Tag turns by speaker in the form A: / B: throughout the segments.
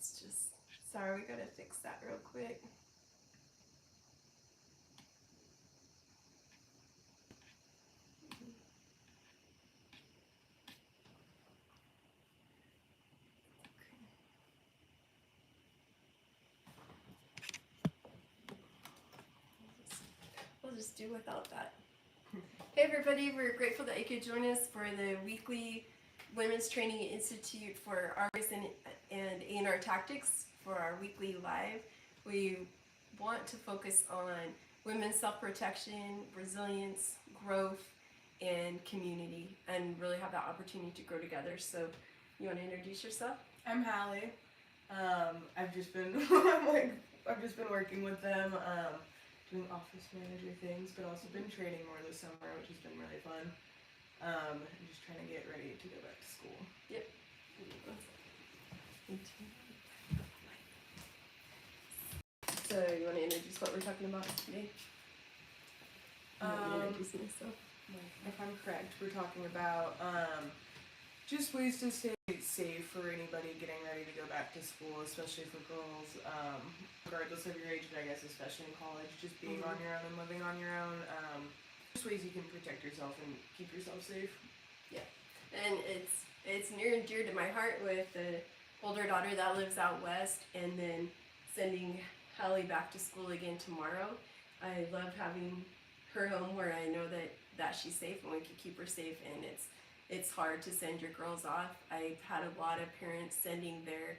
A: It's just, sorry, we gotta fix that real quick. We'll just do without that. Hey everybody, we're grateful that you could join us for the weekly Women's Training Institute for Argus and A&R Tactics for our weekly live. We want to focus on women's self-protection, resilience, growth, and community, and really have that opportunity to grow together. So you want to introduce yourself?
B: I'm Hallie. I've just been working with them, doing office manager things, but also been training more this summer, which has been really fun. And just trying to get ready to go back to school.
A: Yep. So you want to introduce what we're talking about today? Introducing yourself.
B: If I'm correct, we're talking about just ways to stay safe for anybody getting ready to go back to school, especially for girls, regardless of your age, but I guess especially in college, just being on your own and living on your own. Just ways you can protect yourself and keep yourself safe.
A: Yeah, and it's near and dear to my heart with the older daughter that lives out west, and then sending Hallie back to school again tomorrow. I love having her home where I know that she's safe and we can keep her safe, and it's hard to send your girls off. I've had a lot of parents sending their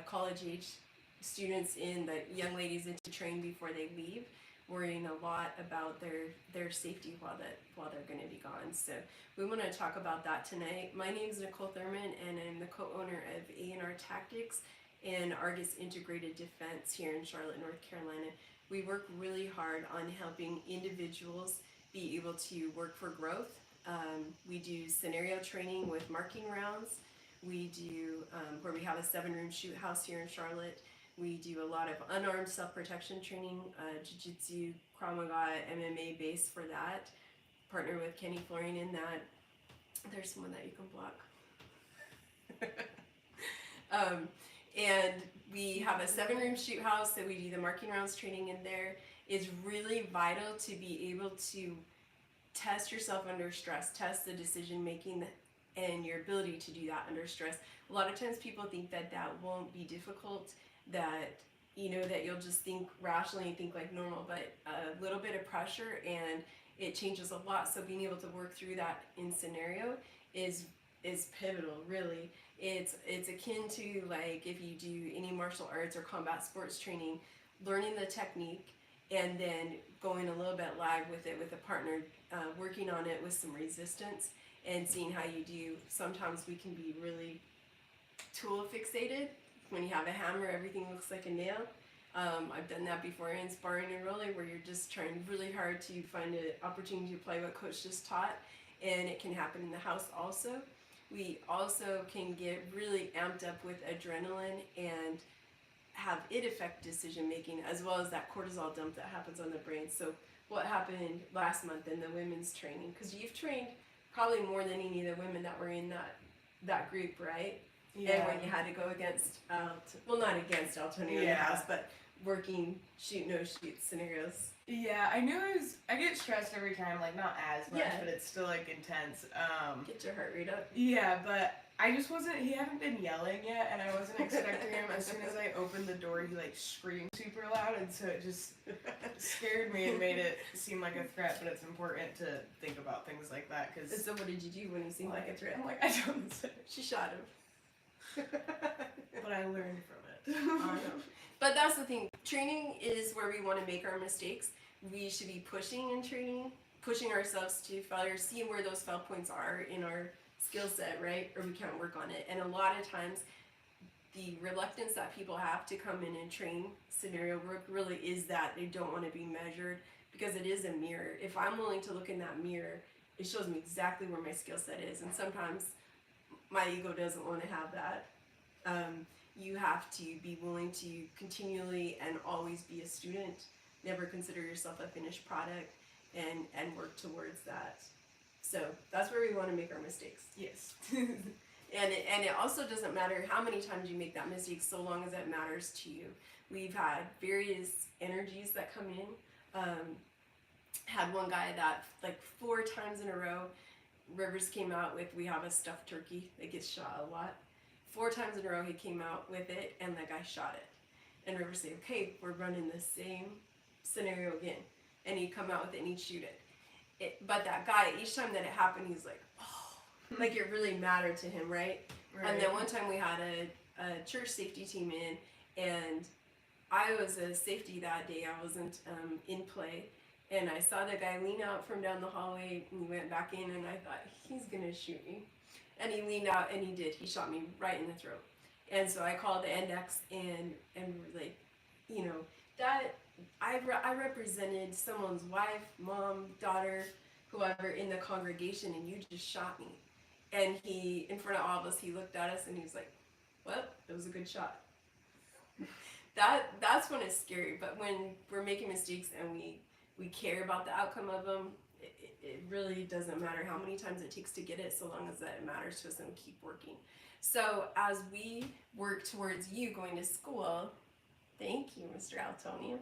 A: college age students in, the young ladies, in to train before they leave, worrying a lot about their safety while they're going to be gone. So we want to talk about that tonight. My name is Nicole Thurman, and I'm the co-owner of A&R Tactics and Argus Integrated Defense here in Charlotte, North Carolina. We work really hard on helping individuals be able to work for growth. We do scenario training with marking rounds. We do where we have a 7-room shoot house here in Charlotte. We do a lot of unarmed self-protection training, jiu-jitsu, Krav Maga, MMA base for that. Partner with Kenny Flooring in that. There's someone that you can block. And we have a 7-room shoot house, so we do the marking rounds training in there. It's really vital to be able to test yourself under stress, test the decision making and your ability to do that under stress. A lot of times people think that won't be difficult, that that you'll just think rationally and think like normal, but a little bit of pressure and it changes a lot. So being able to work through that in scenario is pivotal, really. It's akin to like if you do any martial arts or combat sports training, learning the technique and then going a little bit live with it with a partner, working on it with some resistance and seeing how you do. Sometimes we can be really tool fixated. When you have a hammer, everything looks like a nail. I've done that before in sparring and rolling, where you're just trying really hard to find an opportunity to apply what coach just taught, and it can happen in the house also. We also can get really amped up with adrenaline and have it affect decision making, as well as that cortisol dump that happens on the brain. So what happened last month in the women's training, because you've trained probably more than any of the women that were in that group, right? Yeah. And when you had to go against, not against Altonia in the house, but working shoot, no shoot scenarios.
B: Yeah, I get stressed every time, like not as much, but it's still like intense.
A: Get your heart rate up.
B: Yeah, but he hadn't been yelling yet, and I wasn't expecting him. As soon as I opened the door, he like screamed super loud, and so it just scared me and made it seem like a threat, but it's important to think about things like that.
A: So what did you do when he seemed like a threat?
B: I'm like, I don't know.
A: She shot him.
B: But I learned from it.
A: But that's the thing. Training is where we want to make our mistakes. We should be pushing in training, pushing ourselves to failure, seeing where those fail points are in our skill set, right? Or we can't work on it. And a lot of times, the reluctance that people have to come in and train scenario work really is that they don't want to be measured, because it is a mirror. If I'm willing to look in that mirror, it shows me exactly where my skill set is. And sometimes my ego doesn't want to have that. You have to be willing to continually and always be a student, never consider yourself a finished product, and work towards that. So that's where we want to make our mistakes.
B: Yes.
A: And it also doesn't matter how many times you make that mistake, so long as it matters to you. We've had various energies that come in. Had one guy that like 4 times in a row, Rivers came out with, we have a stuffed turkey that gets shot a lot. 4 times in a row he came out with it, and the guy shot it. And Rivers said, okay, we're running the same scenario again. And he'd come out with it and he'd shoot it. But that guy, each time that it happened, he's like, oh, like it really mattered to him, right? And then one time we had a church safety team in, and I was a safety that day. I wasn't in play. And I saw the guy lean out from down the hallway, and he went back in, and I thought, he's gonna shoot me. And he leaned out, and he did. He shot me right in the throat. And so I called the index, and like, you know, that I represented someone's wife, mom, daughter, whoever in the congregation, and you just shot me. And he, in front of all of us, he looked at us, and he was like, well, it was a good shot. That's when it's scary. But when we're making mistakes and we care about the outcome of them, it really doesn't matter how many times it takes to get it, so long as that it matters to us and we keep working. So as we work towards you going to school, thank you, Mr. Altonia.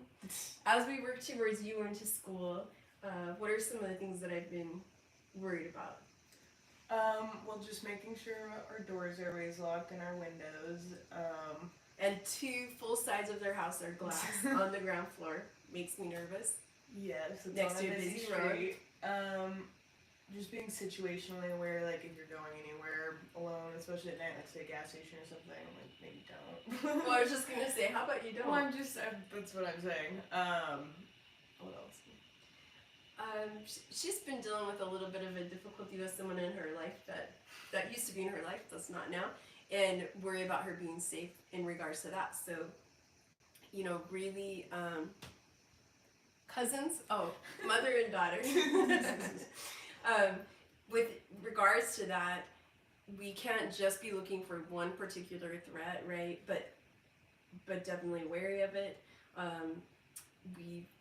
A: As we work towards you going to school, what are some of the things that I've been worried about?
B: Well, just making sure our doors are always locked and our windows.
A: And 2 full sides of their house are glass on the ground floor. Makes me nervous.
B: Yes, it's
A: Next
B: on
A: to
B: a
A: a
B: busy
A: busy
B: street. Just being situationally aware, like if you're going anywhere alone, especially at night, like say a gas station or something, like maybe don't.
A: Well, I was just gonna say, how about you don't?
B: Well, that's what I'm saying. What else?
A: She's been dealing with a little bit of a difficulty with someone in her life that used to be in her life, that's not now, and worry about her being safe in regards to that. So, you know, really, cousins, mother and daughter. With regards to that, we can't just be looking for one particular threat, right? But definitely wary of it.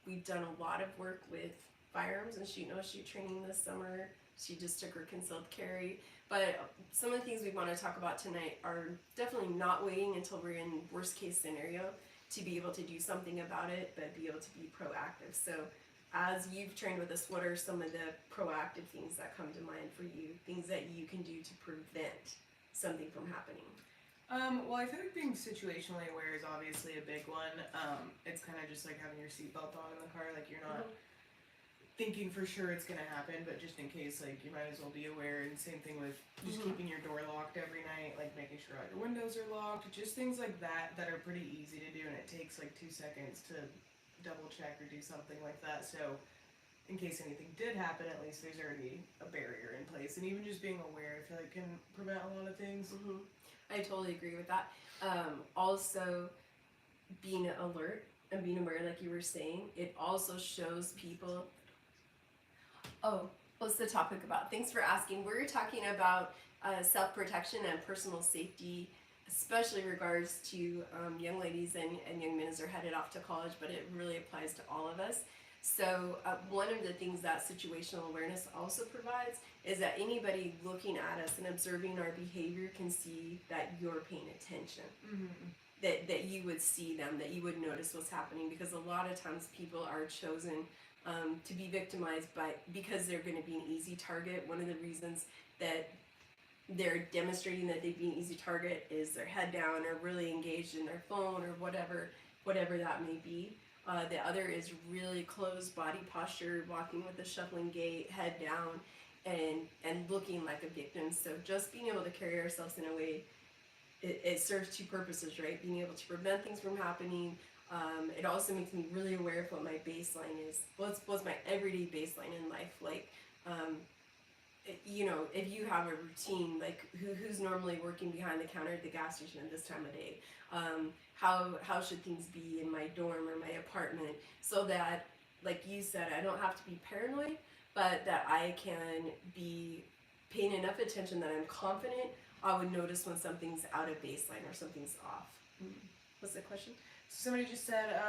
A: We've done a lot of work with firearms and shoot training this summer. She just took her concealed carry. But some of the things we want to talk about tonight are definitely not waiting until we're in worst case scenario to be able to do something about it, but be able to be proactive. So as you've trained with us, what are some of the proactive things that come to mind for you? Things that you can do to prevent something from happening?
B: Well, I feel like being situationally aware is obviously a big one. It's kind of just like having your seatbelt on in the car, like you're not thinking for sure it's gonna happen, but just in case, like you might as well be aware. And same thing with just keeping your door locked every night, like making sure all your windows are locked, just things like that that are pretty easy to do, and it takes like 2 seconds to double check or do something like that. So in case anything did happen, at least there's already a barrier in place. And even just being aware, I feel like can prevent a lot of things.
A: I totally agree with that. Also, being alert and being aware, like you were saying, it also shows people. Oh, what's the topic about? Thanks for asking. We're talking about self-protection and personal safety, especially in regards to young ladies and young men as they're headed off to college, but it really applies to all of us. So one of the things that situational awareness also provides is that anybody looking at us and observing our behavior can see that you're paying attention. That you would see them, that you would notice what's happening, because a lot of times people are chosen to be victimized because they're going to be an easy target. One of the reasons that they're demonstrating that they'd be an easy target is their head down or really engaged in their phone or whatever that may be. The other is really closed body posture, walking with a shuffling gait, head down, and looking like a victim. So just being able to carry ourselves in a way, it serves 2 purposes, right? Being able to prevent things from happening. It also makes me really aware of what my baseline is. What's my everyday baseline in life? Like, you know, if you have a routine, like who's normally working behind the counter at the gas station at this time of day? How should things be in my dorm or my apartment, so that, like you said, I don't have to be paranoid, but that I can be paying enough attention that I'm confident I would notice when something's out of baseline or something's off. What's the question?
B: Somebody just said,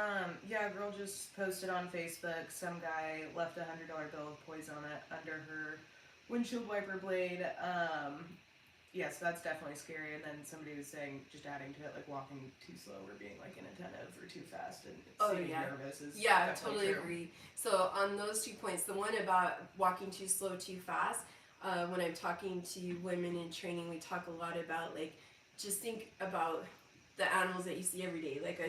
B: yeah, a girl just posted on Facebook, some guy left a $100 bill of poison under her windshield wiper blade. yes, that's definitely scary. And then somebody was saying, just adding to it, like walking too slow or being like inattentive or too fast and seeming nervous is definitely
A: totally
B: true.
A: agree. So on those 2 points, the one about walking too slow, too fast. When I'm talking to women in training, we talk a lot about like just think about the animals that you see every day. Like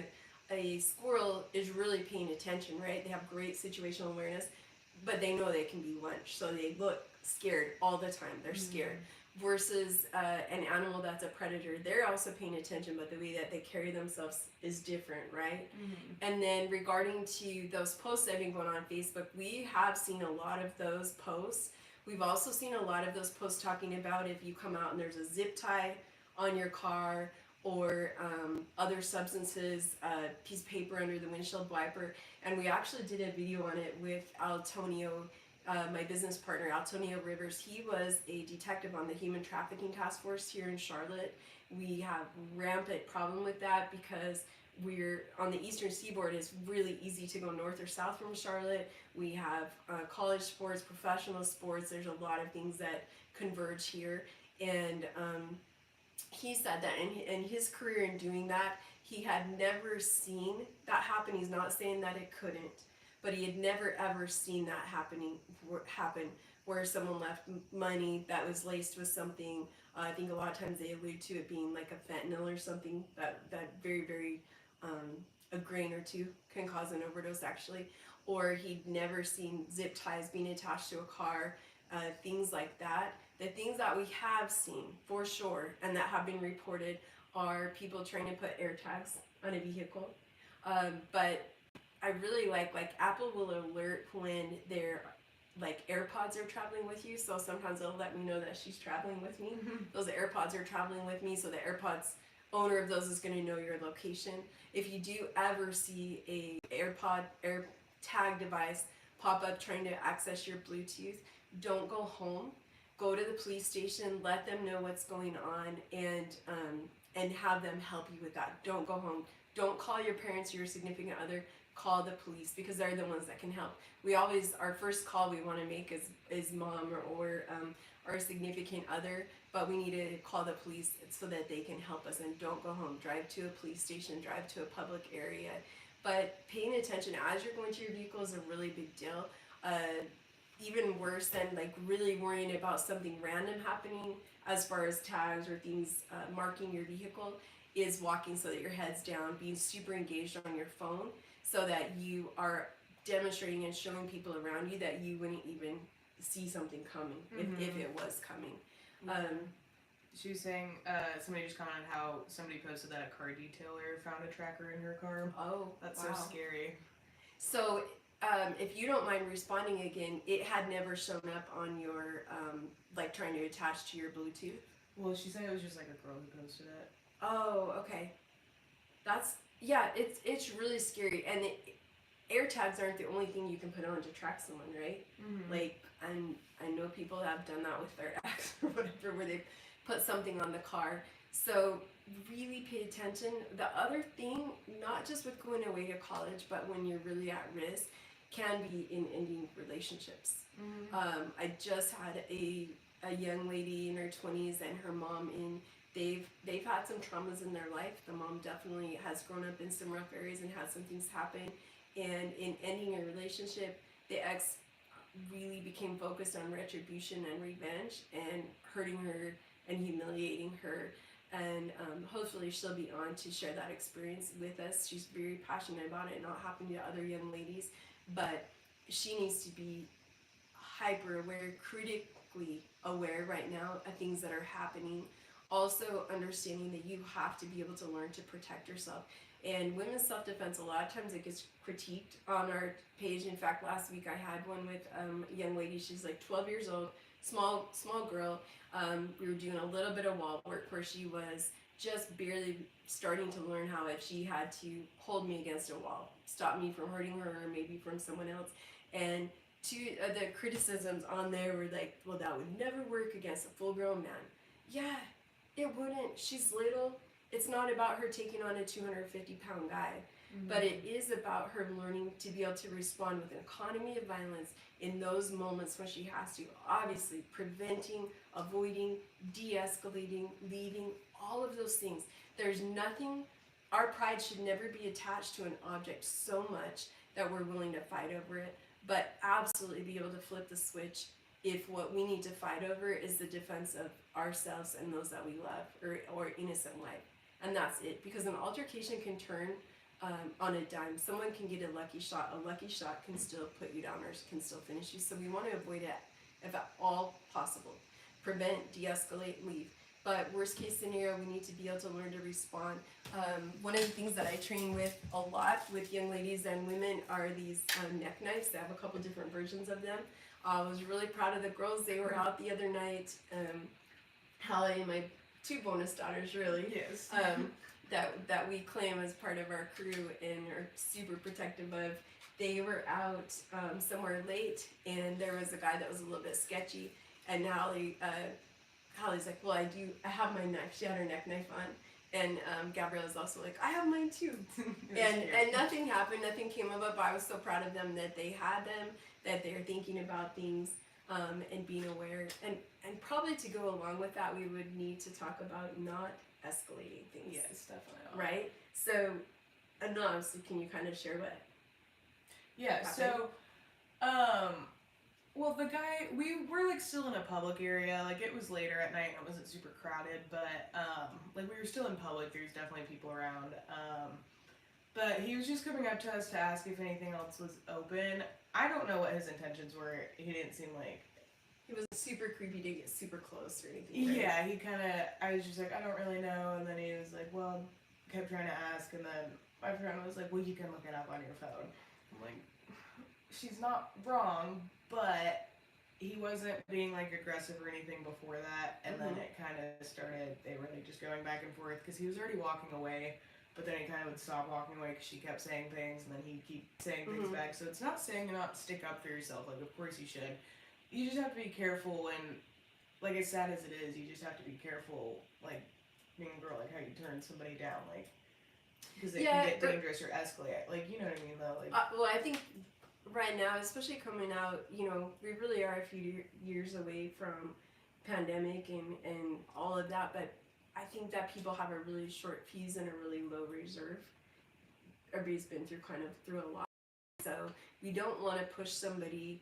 A: a squirrel is really paying attention, right? They have great situational awareness, but they know they can be lunched, so they look scared all the time. They're scared. Versus an animal that's a predator, they're also paying attention, but the way that they carry themselves is different, right? And then regarding to those posts that have been going on Facebook, we have seen a lot of those posts. We've also seen a lot of those posts talking about if you come out and there's a zip tie on your car or other substances, piece of paper under the windshield wiper. And we actually did a video on it with Antonio, my business partner, Antonio Rivers. He was a detective on the Human Trafficking Task Force here in Charlotte. We have rampant problem with that because we're on the eastern seaboard. It's really easy to go north or south from Charlotte. We have college sports, professional sports. There's a lot of things that converge here. And he said that in his career in doing that, he had never seen that happen. He's not saying that it couldn't, but he had never ever seen that happen where someone left money that was laced with something. I think a lot of times they allude to it being like a fentanyl or something that very, very a grain or two can cause an overdose actually. Or he'd never seen zip ties being attached to a car, things like that. The things that we have seen for sure and that have been reported are people trying to put air tags on a vehicle. But I really like Apple will alert when their like AirPods are traveling with you. So sometimes they'll let me know that she's traveling with me. Those AirPods are traveling with me, so the AirPods owner of those is going to know your location. If you do ever see a AirPod air tag device pop up trying to access your Bluetooth, don't go home. Go to the police station, let them know what's going on, and have them help you with that. Don't go home. Don't call your parents or your significant other. Call the police because they're the ones that can help. We always, our first call we want to make is mom or our significant other, but we need to call the police so that they can help us. And don't go home. Drive to a police station. Drive to a public area. But paying attention as you're going to your vehicle is a really big deal. Even worse than like really worrying about something random happening as far as tags or things marking your vehicle is walking so that your head's down, being super engaged on your phone so that you are demonstrating and showing people around you that you wouldn't even see something coming if it was coming.
B: She was saying, somebody just commented how somebody posted that a car detailer found a tracker in her car.
A: Oh,
B: that's
A: wow.
B: so scary.
A: So if you don't mind responding again, it had never shown up on your, like trying to attach to your Bluetooth?
B: Well, she said it was just like a girl who posted it.
A: Oh, okay. It's really scary. And air tags aren't the only thing you can put on to track someone, right? Like, I know people have done that with their ex or whatever, where they put something on the car. So really pay attention. The other thing, not just with going away to college, but when you're really at risk, can be in ending relationships. I just had a young lady in her 20s and her mom they've had some traumas in their life. The mom definitely has grown up in some rough areas and had some things happen. And in ending a relationship, the ex really became focused on retribution and revenge and hurting her and humiliating her. And hopefully she'll be on to share that experience with us. She's very passionate about it, not happening to other young ladies. But she needs to be hyper aware, critically aware right now of things that are happening. Also understanding that you have to be able to learn to protect yourself. And women's self-defense, a lot of times it gets critiqued on our page. In fact, last week I had one with a young lady. She's like 12 years old, small girl. We were doing a little bit of wall work where she was just barely starting to learn how, if she had to hold me against a wall, stop me from hurting her or maybe from someone else. And the criticisms on there were like, well, that would never work against a full-grown man. Yeah, it wouldn't. She's little. It's not about her taking on a 250-pound guy. but it is about her learning to be able to respond with an economy of violence in those moments when she has to. Obviously, preventing, avoiding, de-escalating, leaving, all of those things. There's nothing, our pride should never be attached to an object so much that we're willing to fight over it, but absolutely be able to flip the switch if what we need to fight over is the defense of ourselves and those that we love, or innocent life. And that's it, because an altercation can turn on a dime. Someone can get a lucky shot. A lucky shot can still put you down or can still finish you. So we want to avoid it if at all possible. Prevent, de-escalate, leave. But worst case scenario, we need to be able to learn to respond. One of the things that I train with a lot with young ladies and women are these neck knives. They have a couple different versions of them. I was really proud of the girls. They were out the other night. Hallie and my two bonus daughters, really.
B: Yes.
A: That we claim as part of our crew and are super protective of. They were out somewhere late, and there was a guy that was a little bit sketchy. And Hallie's like, well, I have my knife. She had her neck knife on. And Gabriella's also like, I have mine too. and nothing happened, nothing came of it, but I was so proud of them that they had them, that they're thinking about things and being aware. And probably to go along with that, we would need to talk about not escalating things.
B: Yes, definitely.
A: Right? So, so can you kind of share what?
B: Yeah,
A: happened?
B: so, well, the guy, we were, like, still in a public area, like, it was later at night, and it wasn't super crowded, but, like, we were still in public, there's definitely people around, but he was just coming up to us to ask if anything else was open. I don't know what his intentions were, he didn't seem like...
A: He was super creepy to get super close or anything, right?
B: Yeah, he kind of, I was just like, I don't really know, and then he was like, well, kept trying to ask, and then my friend was like, well, you can look it up on your phone. I'm like, she's not wrong, but he wasn't being like aggressive or anything before that, and then it kind of started, they were like just going back and forth, because he was already walking away, but then he kind of would stop walking away because she kept saying things, and then he'd keep saying things back. So it's not saying to not stick up for yourself, like of course you should. You just have to be careful when, like as sad as it is, you just have to be careful, like being a girl, like how you turn somebody down, like, because they can get dangerous or escalate, like, you know what I mean though, like.
A: Well, I think right now, especially coming out, we really are a few years away from pandemic and all of that, but I think that people have a really short fuse and a really low reserve. Everybody's been through a lot, so we don't want to push somebody.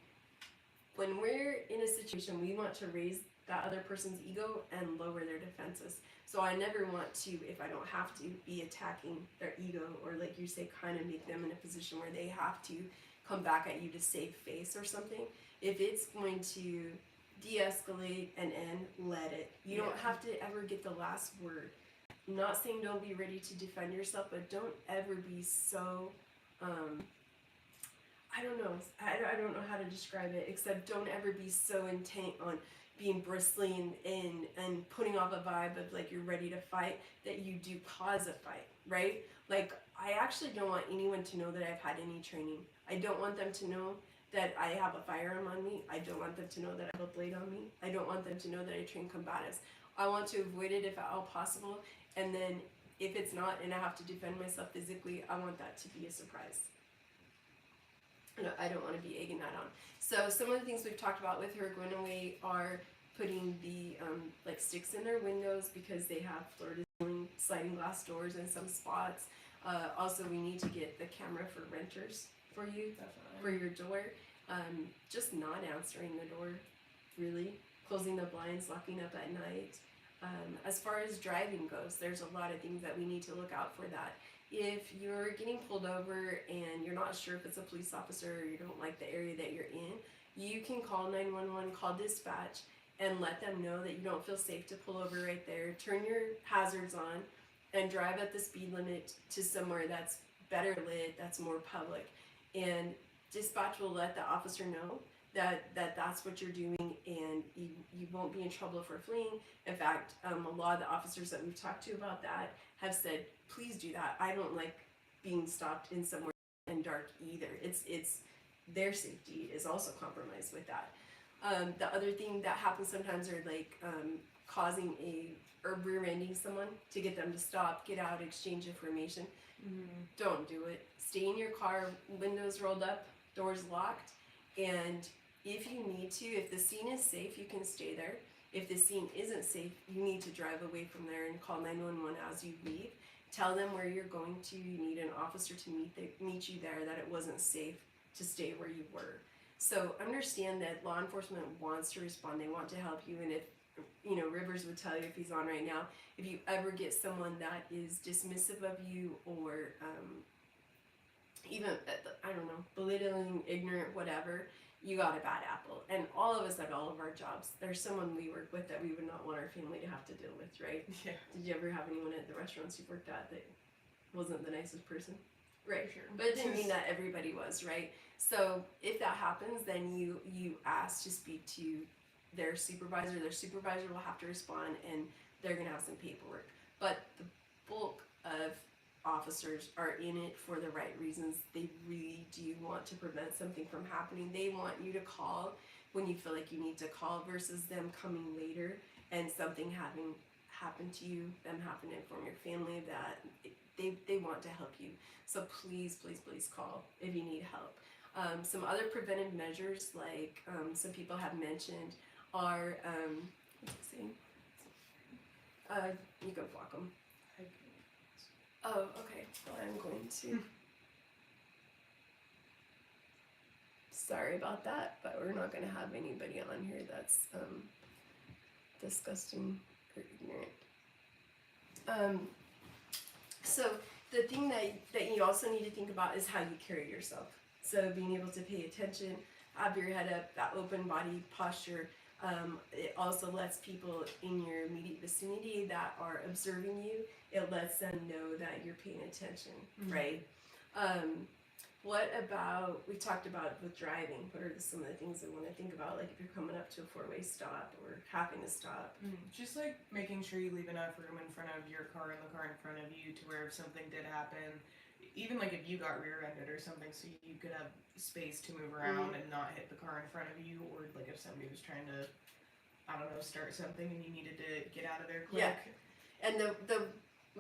A: When we're in a situation, we want to raise that other person's ego and lower their defenses. So I never want to, if I don't have to, be attacking their ego, or like you say, kind of make them in a position where they have to come back at you to save face or something. If it's going to de-escalate and end, let it. You don't have to ever get the last word. I'm not saying don't be ready to defend yourself, but don't ever be so, I don't know how to describe it, except don't ever be so intent on being bristly and putting off a vibe of like you're ready to fight that you do cause a fight, right? Like, I actually don't want anyone to know that I've had any training. I don't want them to know that I have a firearm on me. I don't want them to know that I have a blade on me. I don't want them to know that I train combatives. I want to avoid it if at all possible, and then if it's not and I have to defend myself physically, I want that to be a surprise. I don't want to be egging that on. So some of the things we've talked about with her going away are putting the like sticks in their windows because they have floor-to-ceiling sliding glass doors in some spots. Also, we need to get the camera for renters for you, for your door. Just not answering the door, really. Closing the blinds, locking up at night. As far as driving goes, there's a lot of things that we need to look out for that. If you're getting pulled over and you're not sure if it's a police officer or you don't like the area that you're in, you can call 911, call dispatch, and let them know that you don't feel safe to pull over right there. Turn your hazards on and drive at the speed limit to somewhere that's better lit, that's more public. And dispatch will let the officer know that's what you're doing, and you won't be in trouble for fleeing. In fact, a lot of the officers that we've talked to about that have said, please do that. I don't like being stopped in somewhere in dark either. It's their safety is also compromised with that. The other thing that happens sometimes are like causing or rear-ending someone to get them to stop, get out, exchange information. Don't do it. Stay in your car, windows rolled up, doors locked, and if you need to, if the scene is safe, you can stay there. If the scene isn't safe, you need to drive away from there and call 911 as you leave. Tell them where you're going to. You need an officer to meet you there, that it wasn't safe to stay where you were. So understand that law enforcement wants to respond. They want to help you. And if, Rivers would tell you if he's on right now, if you ever get someone that is dismissive of you or even, I don't know, belittling, ignorant, whatever, you got a bad apple. And all of us at all of our jobs, there's someone we work with that we would not want our family to have to deal with, right?
B: Yeah.
A: Did you ever have anyone at the restaurants you worked at that wasn't the nicest person? Right.
B: Sure.
A: But it didn't mean that everybody was, right? So if that happens, then you ask to speak to their supervisor. Their supervisor will have to respond, and they're going to have some paperwork. But the bulk of officers are in it for the right reasons. They really do want to prevent something from happening. They want you to call when you feel like you need to call versus them coming later and something having happened to you, them having to inform your family that they want to help you. So please, please, please call if you need help. Some other preventive measures, like some people have mentioned, are you can block them. Oh, okay. Well, I'm going to. Sorry about that, but we're not going to have anybody on here that's disgusting or ignorant. So the thing that you also need to think about is how you carry yourself. So being able to pay attention, have your head up, that open body posture. It also lets people in your immediate vicinity that are observing you, it lets them know that you're paying attention, right? What about, we talked about with driving, what are some of the things I want to think about, like if you're coming up to a four-way stop or having to stop?
B: Just like making sure you leave enough room in front of your car and the car in front of you to where if something did happen, even like if you got rear-ended or something, so you could have space to move around and not hit the car in front of you, or like if somebody was trying to, I don't know, start something and you needed to get out of there quick.
A: Yeah. And the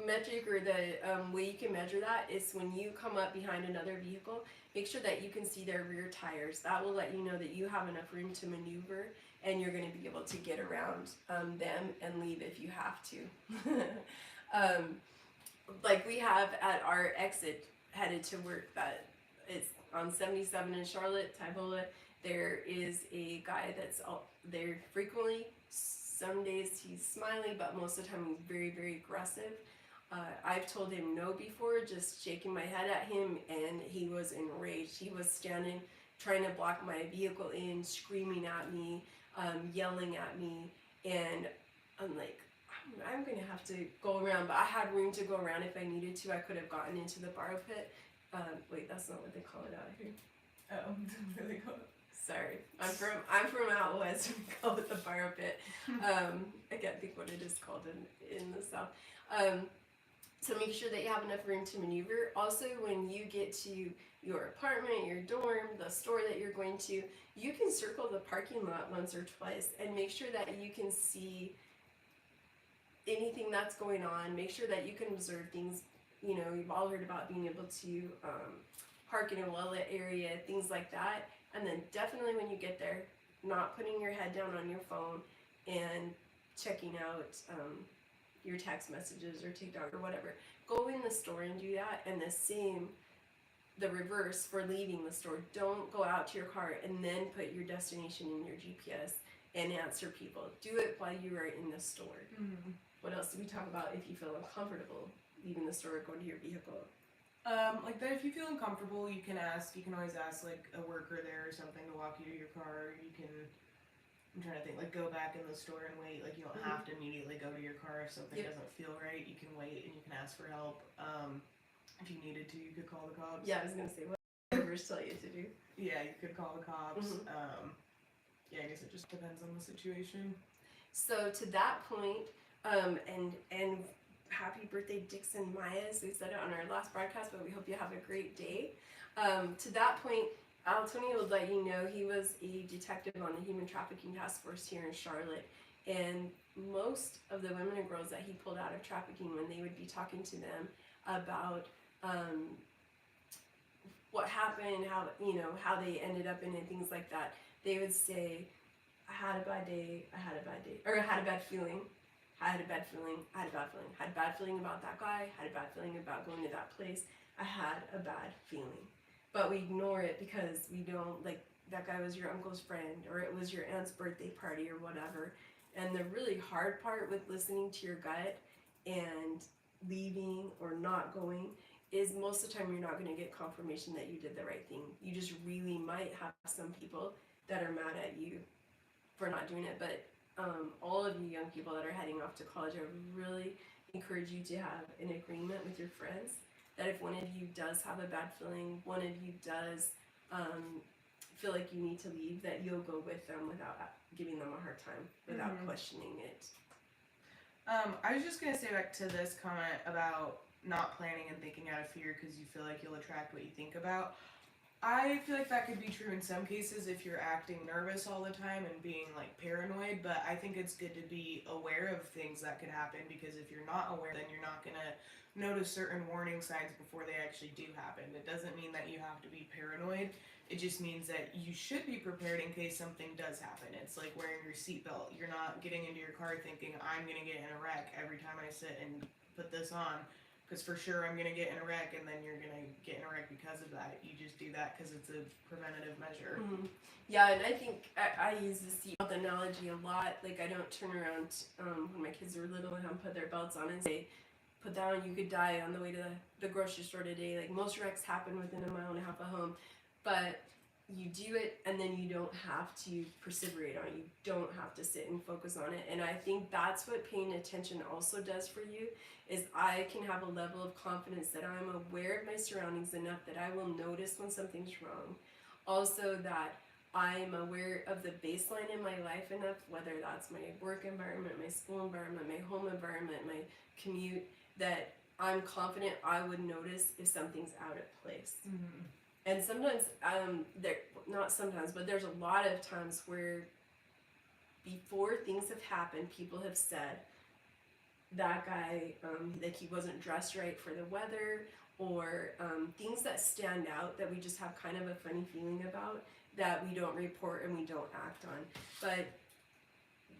A: metric or the way you can measure that is when you come up behind another vehicle, make sure that you can see their rear tires. That will let you know that you have enough room to maneuver and you're going to be able to get around them and leave if you have to. Like we have at our exit headed to work that is on 77 in Charlotte, Tybola, there is a guy that's there frequently. Some days he's smiley, but most of the time he's very, very aggressive. I've told him no before, just shaking my head at him, and he was enraged. He was standing, trying to block my vehicle in, screaming at me, yelling at me, and I'm like, I'm going to have to go around, but I had room to go around if I needed to. I could have gotten into the borrow pit. Wait, that's not what they call it out here.
B: Oh, what do they call it?
A: Sorry, I'm from out west. We call it the borrow pit. I can't think what it is called in the south. So make sure that you have enough room to maneuver. Also, when you get to your apartment, your dorm, the store that you're going to, you can circle the parking lot once or twice and make sure that you can see anything that's going on. Make sure that you can observe things. You know, you've all heard about being able to park in a well-lit area, things like that. And then definitely when you get there, not putting your head down on your phone and checking out your text messages or TikTok or whatever. Go in the store and do that. And the reverse for leaving the store. Don't go out to your car and then put your destination in your GPS and answer people. Do it while you are in the store. What else did we talk about if you feel uncomfortable leaving the store or going to your vehicle?
B: Like that if you feel uncomfortable, you can always ask like a worker there or something to walk you to your car. You can, I'm trying to think, like go back in the store and wait. Like you don't have to immediately go to your car if something doesn't feel right. You can wait and you can ask for help. If you needed to, you could call the cops.
A: Yeah, I was gonna say whatever tell you to do.
B: Yeah, you could call the cops. Yeah, I guess it just depends on the situation. So
A: to that point, and happy birthday Dixon Myers. We said it on our last broadcast, but we hope you have a great day. To that point, Antonio would let you know he was a detective on the Human Trafficking Task Force here in Charlotte, And most of the women and girls that he pulled out of trafficking, when they would be talking to them about what happened, how they ended up in it, things like that, they would say, I had a bad day, or I had a bad feeling, I had a bad feeling, I had a bad feeling, I had a bad feeling about that guy, I had a bad feeling about going to that place, I had a bad feeling. But we ignore it because we don't, like, that guy was your uncle's friend, or it was your aunt's birthday party, or whatever. And the really hard part with listening to your gut and leaving or not going is most of the time you're not going to get confirmation that you did the right thing. You just really might have some people that are mad at you for not doing it. But all of you young people that are heading off to college, I really encourage you to have an agreement with your friends that if one of you does have a bad feeling, one of you does feel like you need to leave, that you'll go with them without giving them a hard time, without questioning it.
B: I was just going to say back to this comment about not planning and thinking out of fear because you feel like you'll attract what you think about. I feel like that could be true in some cases if you're acting nervous all the time and being like paranoid, but I think it's good to be aware of things that could happen, because if you're not aware, then you're not going to notice certain warning signs before they actually do happen. It doesn't mean that you have to be paranoid. It just means that you should be prepared in case something does happen. It's like wearing your seatbelt. You're not getting into your car thinking, I'm going to get in a wreck every time I sit and put this on, because for sure I'm going to get in a wreck, and then you're going to get in a wreck because of that. You just do that because it's a preventative measure.
A: Mm-hmm. Yeah, and I think I use the seatbelt analogy a lot. Like, I don't turn around when my kids were little and have them put their belts on and say, put that on, you could die on the way to the grocery store today. Like, most wrecks happen within a mile and a half of home. But you do it, and then you don't have to perseverate on it. You don't have to sit and focus on it. And I think that's what paying attention also does for you, is I can have a level of confidence that I'm aware of my surroundings enough that I will notice when something's wrong. Also that I'm aware of the baseline in my life enough, whether that's my work environment, my school environment, my home environment, my commute, that I'm confident I would notice if something's out of place.
B: Mm-hmm.
A: And sometimes, not sometimes, but there's a lot of times where before things have happened, people have said, that guy, like he wasn't dressed right for the weather, or things that stand out that we just have kind of a funny feeling about that we don't report and we don't act on. But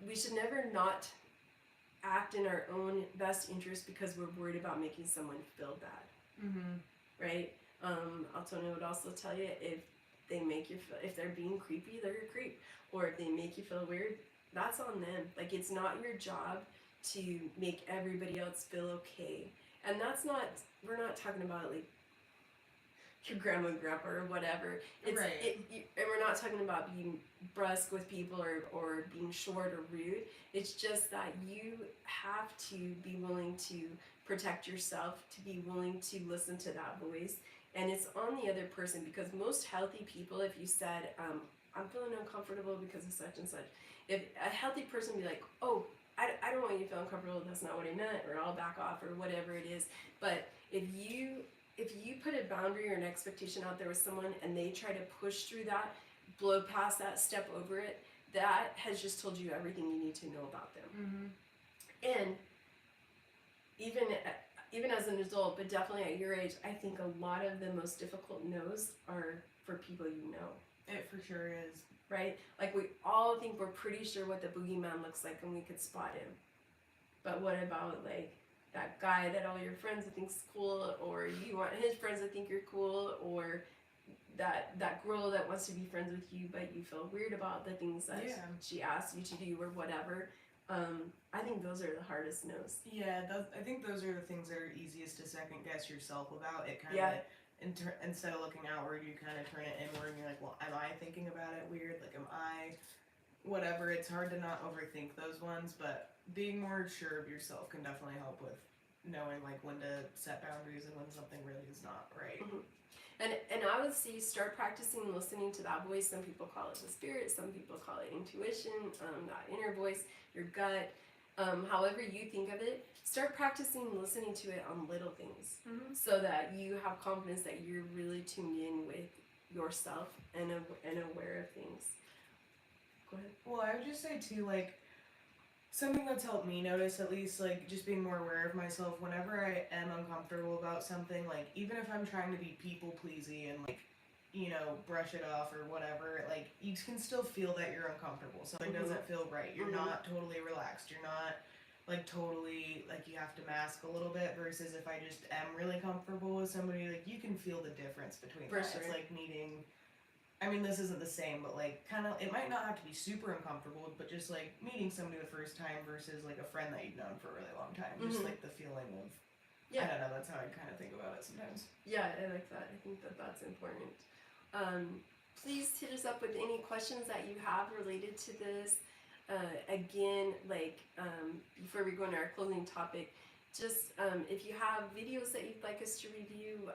A: we should never not act in our own best interest because we're worried about making someone feel bad.
B: Mm-hmm.
A: Right? Altona would also tell you, if they make you feel, if they're being creepy, they're a creep. Or if they make you feel weird, that's on them. Like, it's not your job to make everybody else feel okay. And that's not, we're not talking about like your grandma and grandpa or whatever. It's,
B: right.
A: And we're not talking about being brusque with people or being short or rude. It's just that you have to be willing to protect yourself, to be willing to listen to that voice. And it's on the other person, because most healthy people, if you said, I'm feeling uncomfortable because of such and such, if a healthy person be like, oh, I don't want you to feel uncomfortable, that's not what I meant, or I'll back off, or whatever it is. But if you put a boundary or an expectation out there with someone and they try to push through that, blow past that, step over it, that has just told you everything you need to know about them. Mm-hmm. And even as an adult, but definitely at your age, I think a lot of the most difficult no's are for people you know.
B: It for sure is.
A: Right? Like, we all think we're pretty sure what the boogeyman looks like and we could spot him. But what about, like, that guy that all your friends think's cool, or you want his friends to think you're cool, or that girl that wants to be friends with you but you feel weird about the things that she asks you to do or whatever. I think those are the hardest no's.
B: Yeah, I think those are the things that are easiest to second guess yourself about. It kind of, instead of looking outward, you kind of turn it inward and you're like, well, am I thinking about it weird? Like, am I, whatever. It's hard to not overthink those ones, but being more sure of yourself can definitely help with knowing like when to set boundaries and when something really is not right.
A: Mm-hmm. And I would say start practicing listening to that voice. Some people call it the spirit, some people call it intuition, that inner voice, your gut, however you think of it. Start practicing listening to it on little things, so that you have confidence that you're really tuned in with yourself and aware of things. Go ahead.
B: Well, I would just say too, like, something that's helped me notice, at least, like, just being more aware of myself whenever I am uncomfortable about something, like, even if I'm trying to be people pleasy and, like, brush it off or whatever, like, you can still feel that you're uncomfortable. Something doesn't feel right. You're not totally relaxed. You're not, like, totally, like, you have to mask a little bit, versus if I just am really comfortable with somebody, like, you can feel the difference between
A: For
B: that.
A: sure.
B: It's like meeting, I mean, this isn't the same, but, like, kind of, it might not have to be super uncomfortable, but just, like, meeting somebody the first time versus, like, a friend that you've known for a really long time. Just, like, the feeling of, I don't know, that's how I kind of think about it sometimes.
A: Yeah, I like that. I think that that's important. Please hit us up with any questions that you have related to this. Again, before we go into our closing topic, just if you have videos that you'd like us to review,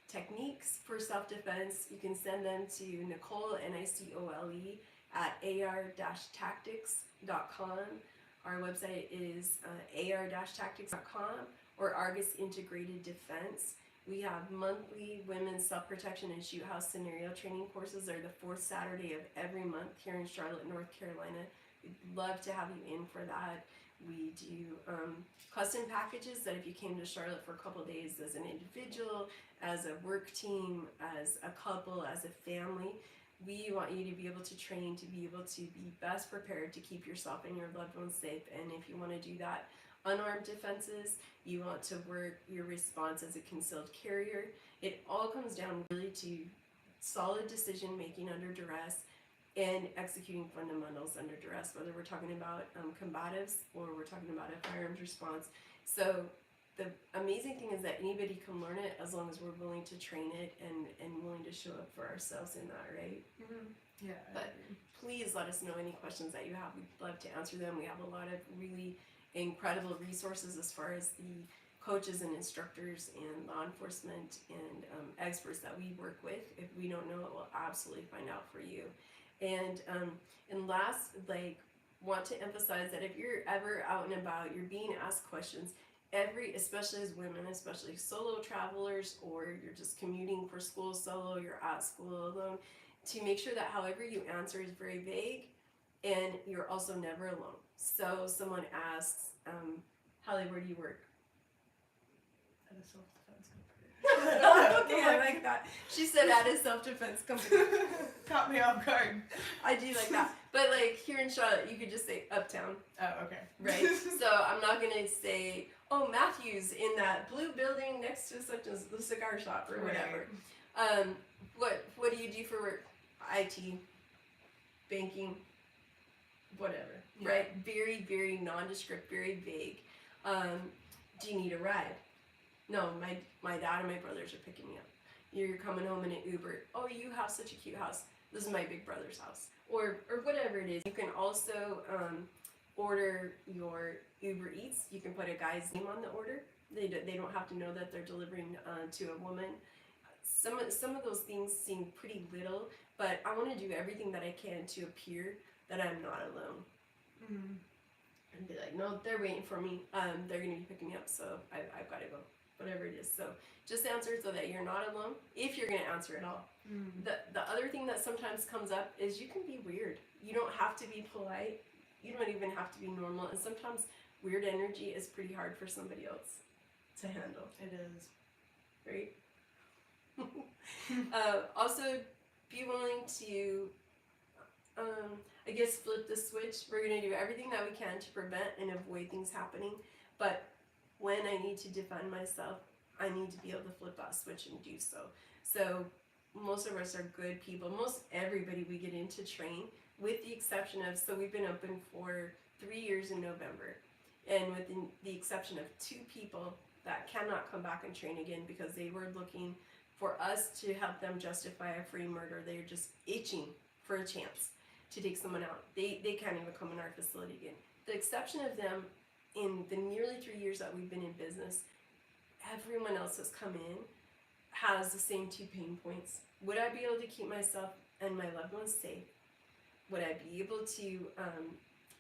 A: techniques for self-defense, you can send them to Nicole, Nicole, at ar-tactics.com. Our website is ar-tactics.com, or Argus Integrated Defense. We have monthly women's self-protection and shoot house scenario training courses. They're the fourth Saturday of every month here in Charlotte, North Carolina. We'd love to have you in for that. We do custom packages that if you came to Charlotte for a couple days as an individual, as a work team, as a couple, as a family, we want you to be able to train, to be able to be best prepared to keep yourself and your loved ones safe. And if you want to do that, unarmed defenses, you want to work your response as a concealed carrier. It all comes down really to solid decision making under duress and executing fundamentals under duress, whether we're talking about combatives or we're talking about a firearms response. So the amazing thing is that anybody can learn it as long as we're willing to train it and willing to show up for ourselves in that, right?
B: Yeah.
A: But please let us know any questions that you have. We'd love to answer them. We have a lot of really incredible resources as far as the coaches and instructors and law enforcement and experts that we work with. If we don't know it, we'll absolutely find out for you. And last, want to emphasize that if you're ever out and about, you're being asked questions, especially as women, especially solo travelers, or you're just commuting for school solo, you're at school alone, to make sure that however you answer is very vague, and you're also never alone. So someone asks, Hallie, where do you work?
B: At a self-defense company.
A: Okay, I like that. She said at a self-defense company.
B: Caught me off guard.
A: I do like that. But here in Charlotte, you could just say Uptown.
B: Oh, okay.
A: Right? So I'm not going to say, oh, Matthews in that blue building next to such as the cigar shop or whatever. What do you do for work? IT, banking, whatever. Yeah. Right? Very, very nondescript, very vague. Do you need a ride? No, my dad and my brothers are picking me up. You're coming home in an Uber. Oh, you have such a cute house. This is my big brother's house. Or whatever it is. You can also order your Uber Eats. You can put a guy's name on the order. They don't have to know that they're delivering to a woman. Some of those things seem pretty little, but I want to do everything that I can to appear that I'm not alone.
B: Mm-hmm.
A: And be like, no, they're waiting for me. They're going to be picking me up, so I've got to go. Whatever it is. So just answer so that you're not alone, if you're going to answer at all. Mm-hmm. The other thing that sometimes comes up is you can be weird. You don't have to be polite. You don't even have to be normal. And sometimes weird energy is pretty hard for somebody else to handle.
B: It is.
A: Right? Also, be willing to, I guess, flip the switch. We're going to do everything that we can to prevent and avoid things happening. But when I need to defend myself, I need to be able to flip that switch and do so. So most of us are good people. Most everybody we get into train, with the exception of, so we've been open for 3 years in November. And with the exception of 2 people that cannot come back and train again because they were looking for us to help them justify a free murder. They're just itching for a chance to take someone out. They can't even come in our facility again. The exception of them, in the nearly 3 years that we've been in business, everyone else that's come in has the same 2 pain points. Would I be able to keep myself and my loved ones safe? Would I be able to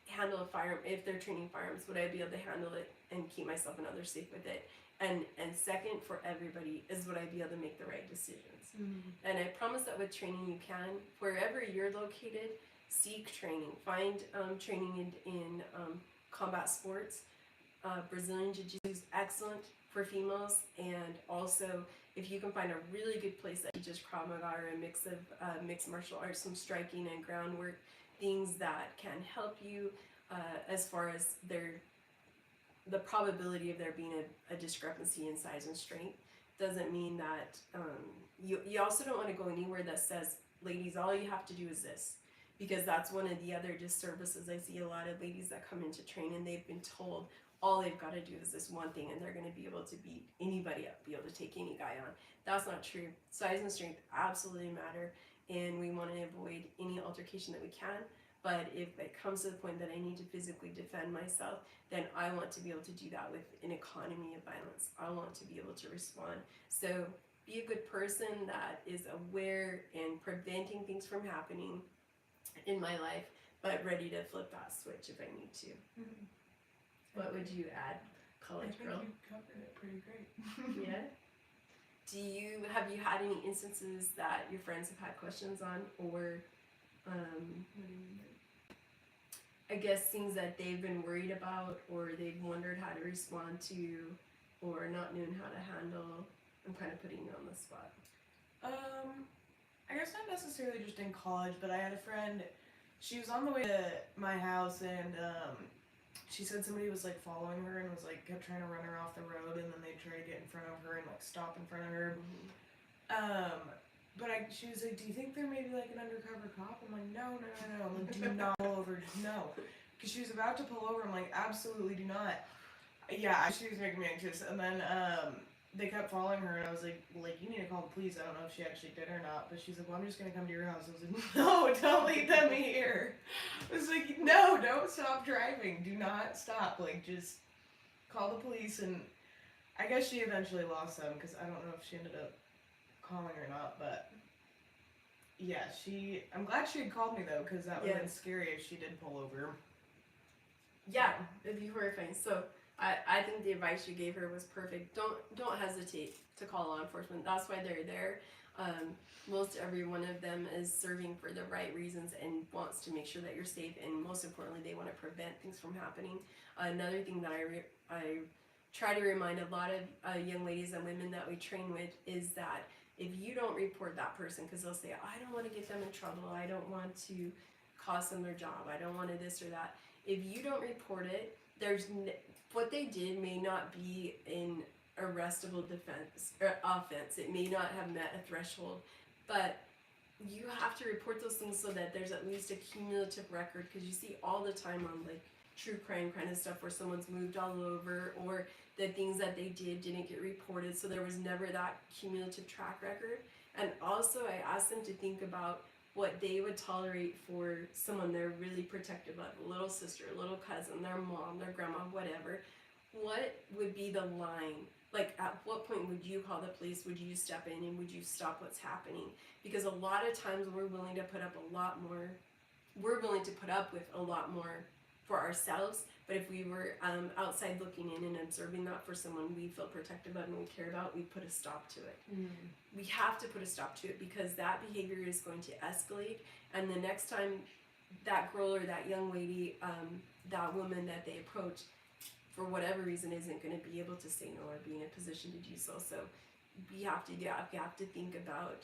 A: handle a firearm if they're training firearms? Would I be able to handle it and keep myself and others safe with it? And second, for everybody, is would I be able to make the right decisions? Mm-hmm. And I promise that with training you can. Wherever you're located, seek training. Find training in combat sports. Brazilian Jiu-Jitsu is excellent for females, and also if you can find a really good place that teaches Krav Maga or a mix of mixed martial arts, some striking and groundwork, things that can help you as far as the probability of there being a discrepancy in size and strength. Doesn't mean that you also don't want to go anywhere that says, ladies, all you have to do is this, because that's one of the other disservices. I see a lot of ladies that come into training and they've been told all they've got to do is this one thing and they're going to be able to beat anybody up, be able to take any guy on. That's not true. Size and strength absolutely matter, and we want to avoid any altercation that we can. But if it comes to the point that I need to physically defend myself, then I want to be able to do that with an economy of violence. I want to be able to respond. So be a good person that is aware and preventing things from happening in my life, but ready to flip that switch if I need to.
B: Mm-hmm.
A: What would you add, college girl?
B: I think you covered it pretty great.
A: Yeah? Have you had any instances that your friends have had questions on, or
B: What do you mean?
A: I guess things that they've been worried about, or they've wondered how to respond to, or not knowing how to handle? I'm kind of putting you on the spot.
B: I guess not necessarily just in college, but I had a friend, she was on the way to my house, and she said somebody was like following her and was like kept trying to run her off the road, and then they tried to get in front of her and like stop in front of her. But she was like, do you think there may be like an undercover cop? I'm like, no. I'm like, do not pull over, no. Because she was about to pull over, I'm like, absolutely do not. Yeah, she was making me anxious. And then they kept following her, and I was like, you need to call the police. I don't know if she actually did or not. But she's like, well, I'm just going to come to your house. I was like, no, don't leave them here. I was like, no, don't stop driving. Do not stop. Like, just call the police. And I guess she eventually lost them, because I don't know if she ended up calling or not. But yeah, I'm glad she had called me, though, because that would have been scary if she did pull over.
A: Yeah, it'd be horrifying. So I think the advice you gave her was perfect. Don't hesitate to call law enforcement. That's why they're there. Most every one of them is serving for the right reasons and wants to make sure that you're safe, and most importantly, they want to prevent things from happening. Another thing that I try to remind a lot of young ladies and women that we train with is that if you don't report that person, because they'll say, I don't want to get them in trouble, I don't want to cost them their job, I don't want to this or that. If you don't report it, what they did may not be an arrestable offense. It may not have met a threshold, but you have to report those things so that there's at least a cumulative record, because you see all the time on like true crime kind of stuff where someone's moved all over, or the things that they didn't get reported, so there was never that cumulative track record. And also I asked them to think about what they would tolerate for someone they're really protective of, a little sister, a little cousin, their mom, their grandma, whatever. What would be the line? Like, at what point would you call the police? Would you step in and would you stop what's happening? Because a lot of times we're willing to put up with a lot more for ourselves, but if we were outside looking in and observing that for someone we feel protective of and we care about, we put a stop to it. We have to put a stop to it, because that behavior is going to escalate, and the next time that girl or that young lady, that woman that they approach, for whatever reason, isn't going to be able to say no or be in a position to do so. So we have to think about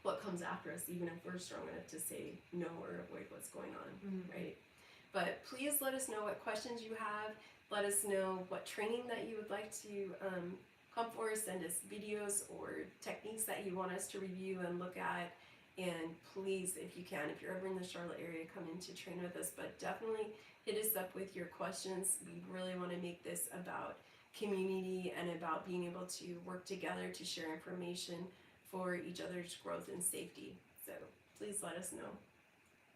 A: what comes after us, even if we're strong enough to say no or avoid what's going on, right? But please let us know what questions you have. Let us know what training that you would like to come for. Send us videos or techniques that you want us to review and look at. And please, if you can, if you're ever in the Charlotte area, come in to train with us. But definitely hit us up with your questions. We really want to make this about community and about being able to work together to share information for each other's growth and safety. So please let us know.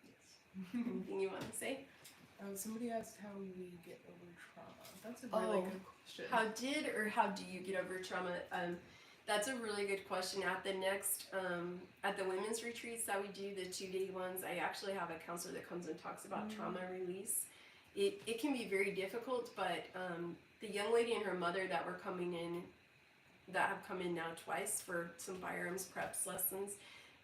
B: Yes.
A: Anything you want to say?
B: Somebody asked how we get over trauma. That's a really good question.
A: How do you get over trauma? That's a really good question. At the next, at the women's retreats that we do, the 2-day ones, I actually have a counselor that comes and talks about trauma release. It can be very difficult, but the young lady and her mother that have come in now twice for some firearms preps lessons,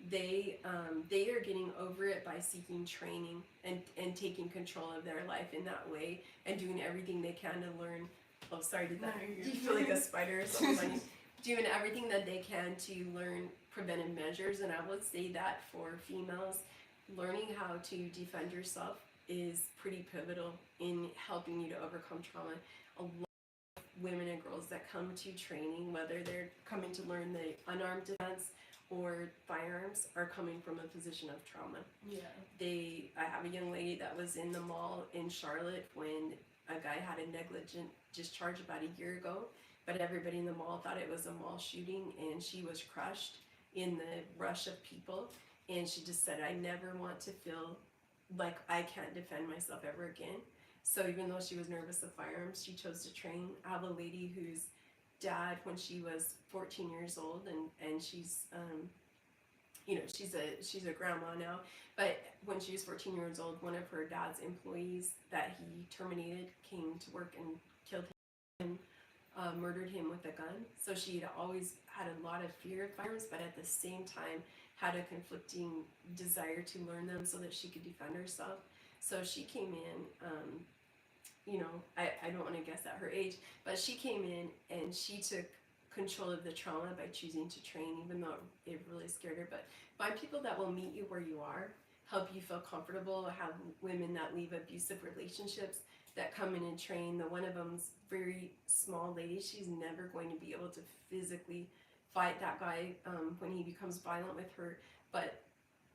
A: they are getting over it by seeking training and taking control of their life in that way and doing everything they can to learn. Oh, sorry, did that?
B: No, you're
A: Do you
B: good.
A: feel like a spider or something funny? Doing everything that they can to learn preventive measures, and I would say that for females, learning how to defend yourself is pretty pivotal in helping you to overcome trauma. A lot of women and girls that come to training, whether they're coming to learn the unarmed defense or firearms, are coming from a position of trauma.
B: Yeah.
A: I have a young lady that was in the mall in Charlotte when a guy had a negligent discharge about a year ago, but everybody in the mall thought it was a mall shooting, and she was crushed in the rush of people, and she just said, I never want to feel like I can't defend myself ever again. So even though she was nervous of firearms, she chose to train. I have a lady whose dad, when she was 14 years old, and she's she's a grandma now, but when she was 14 years old, one of her dad's employees that he terminated came to work and killed him, murdered him with a gun. So she had always had a lot of fear of firearms, but at the same time had a conflicting desire to learn them so that she could defend herself. So she came in, I don't want to guess at her age, but she came in and she took control of the trauma by choosing to train, even though it really scared her. But find people that will meet you where you are, help you feel comfortable. Have women that leave abusive relationships that come in and train. The one of them's very small lady. She's never going to be able to physically fight that guy when he becomes violent with her. But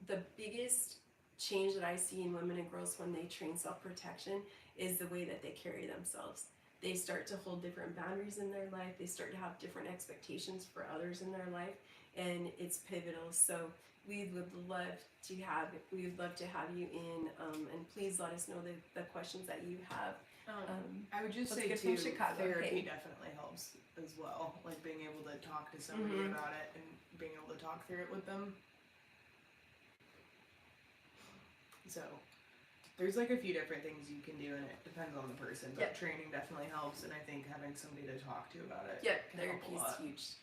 A: the biggest change that I see in women and girls when they train self-protection is the way that they carry themselves. They start to hold different boundaries in their life. They start to have different expectations for others in their life, and it's pivotal. So we would love to have you in, and please let us know the questions that you have.
B: I would just
A: let's
B: say
A: get
B: too,
A: from Chicago.
B: therapy
A: Hey.
B: definitely helps as well. Like being able to talk to somebody
A: Mhm.
B: about it and being able to talk through it with them. So there's like a few different things you can do, and it depends on the person. But
A: Yep.
B: training definitely helps, and I think having somebody to talk to about it.
A: Yep,
B: can help
A: therapy
B: a
A: is
B: lot.
A: huge.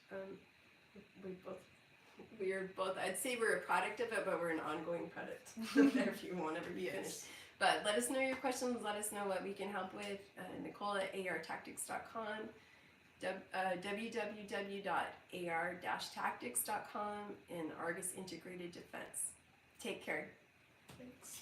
A: We're both. I'd say we're a product of it, but we're an ongoing product. Therapy won't ever be finished.
B: Yes.
A: But let us know your questions. Let us know what we can help with. Nicole at artactics.com, www.ar-tactics.com, and Argus Integrated Defense. Take care.
B: Thanks.